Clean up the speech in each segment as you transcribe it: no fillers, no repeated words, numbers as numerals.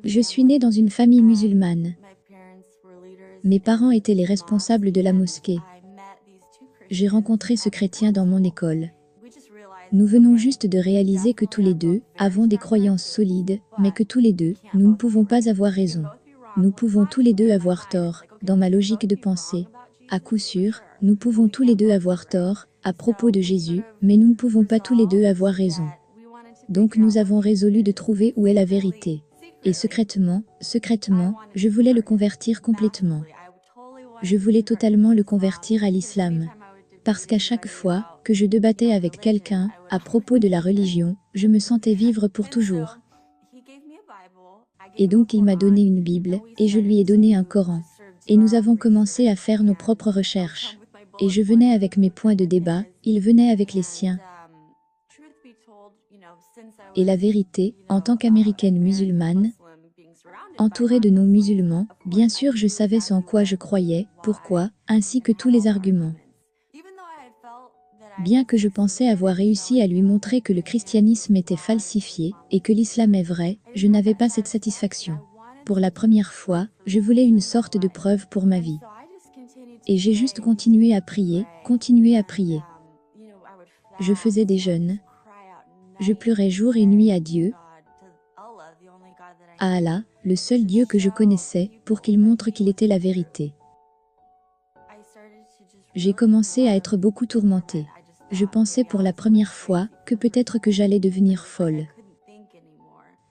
Je suis née dans une famille musulmane. Mes parents étaient les responsables de la mosquée. J'ai rencontré ce chrétien dans mon école. Nous venons juste de réaliser que tous les deux avons des croyances solides, mais que tous les deux, nous ne pouvons pas avoir raison. Nous pouvons tous les deux avoir tort, dans ma logique de pensée. À coup sûr, nous pouvons tous les deux avoir tort, à propos de Jésus, mais nous ne pouvons pas tous les deux avoir raison. Donc nous avons résolu de trouver où est la vérité. Et secrètement, je voulais le convertir complètement. Je voulais totalement le convertir à l'islam. Parce qu'à chaque fois que je débattais avec quelqu'un à propos de la religion, je me sentais vivre pour toujours. Et donc il m'a donné une Bible, et je lui ai donné un Coran. Et nous avons commencé à faire nos propres recherches. Et je venais avec mes points de débat, il venait avec les siens. Et la vérité, en tant qu'américaine musulmane, entourée de non-musulmans, bien sûr je savais ce en quoi je croyais, pourquoi, ainsi que tous les arguments. Bien que je pensais avoir réussi à lui montrer que le christianisme était falsifié et que l'islam est vrai, je n'avais pas cette satisfaction. Pour la première fois, je voulais une sorte de preuve pour ma vie. Et j'ai juste continué à prier. Je faisais des jeûnes. Je pleurais jour et nuit à Dieu, à Allah, le seul Dieu que je connaissais, pour qu'il montre qu'il était la vérité. J'ai commencé à être beaucoup tourmentée. Je pensais pour la première fois que peut-être que j'allais devenir folle.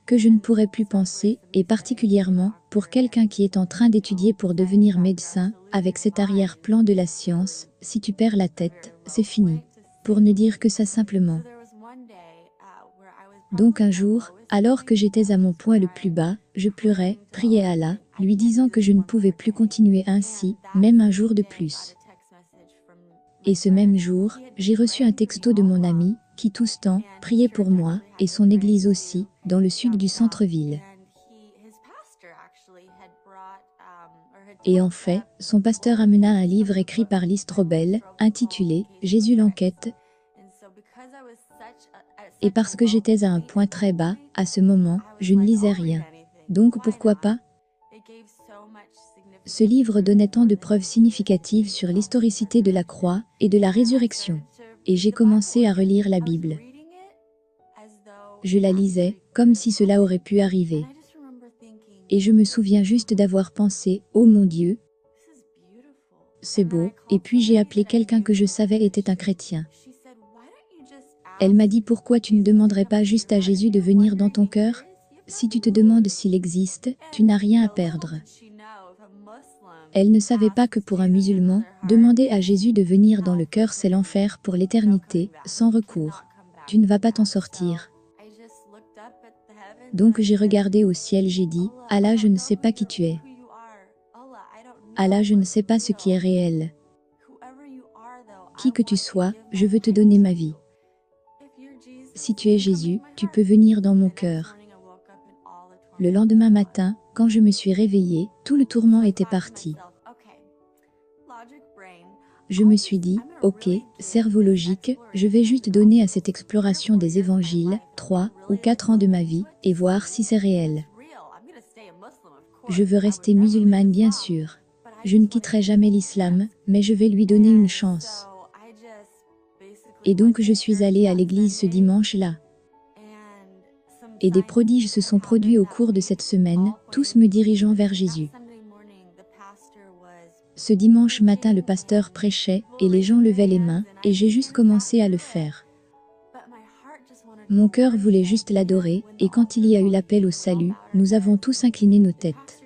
Que je ne pourrais plus penser, et particulièrement pour quelqu'un qui est en train d'étudier pour devenir médecin, avec cet arrière-plan de la science, si tu perds la tête, c'est fini. Pour ne dire que ça simplement. Donc un jour, alors que j'étais à mon point le plus bas, je pleurais, priais Allah, lui disant que je ne pouvais plus continuer ainsi, même un jour de plus. Et ce même jour, j'ai reçu un texto de mon ami, qui tout ce temps, priait pour moi, et son église aussi, dans le sud du centre-ville. Et en fait, son pasteur amena un livre écrit par Lee Strobel, intitulé « Jésus l'enquête ». Et parce que j'étais à un point très bas, à ce moment, je ne lisais rien. Donc pourquoi pas? Ce livre donnait tant de preuves significatives sur l'historicité de la croix et de la résurrection. Et j'ai commencé à relire la Bible. Je la lisais, comme si cela aurait pu arriver. Et je me souviens juste d'avoir pensé, oh mon Dieu, c'est beau, et puis j'ai appelé quelqu'un que je savais était un chrétien. Elle m'a dit pourquoi tu ne demanderais pas juste à Jésus de venir dans ton cœur? Si tu te demandes s'il existe, tu n'as rien à perdre. Elle ne savait pas que pour un musulman, demander à Jésus de venir dans le cœur c'est l'enfer pour l'éternité, sans recours. Tu ne vas pas t'en sortir. Donc j'ai regardé au ciel, j'ai dit, Allah je ne sais pas qui tu es. Allah je ne sais pas ce qui est réel. Qui que tu sois, je veux te donner ma vie. Si tu es Jésus, tu peux venir dans mon cœur. Le lendemain matin, quand je me suis réveillée, tout le tourment était parti. Je me suis dit, ok, cerveau logique, je vais juste donner à cette exploration des évangiles 3 ou 4 ans de ma vie, et voir si c'est réel. Je veux rester musulmane bien sûr. Je ne quitterai jamais l'islam, mais je vais lui donner une chance. Et donc je suis allée à l'église ce dimanche-là. Et des prodiges se sont produits au cours de cette semaine, tous me dirigeant vers Jésus. Ce dimanche matin le pasteur prêchait, et les gens levaient les mains, et j'ai juste commencé à le faire. Mon cœur voulait juste l'adorer, et quand il y a eu l'appel au salut, nous avons tous incliné nos têtes.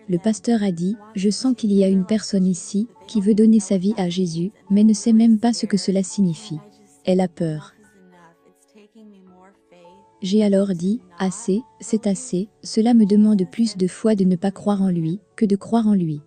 Le pasteur a dit, je sens qu'il y a une personne ici, qui veut donner sa vie à Jésus, mais ne sait même pas ce que cela signifie. Elle a peur. J'ai alors dit, assez, c'est assez, cela me demande plus de foi de ne pas croire en lui, que de croire en lui.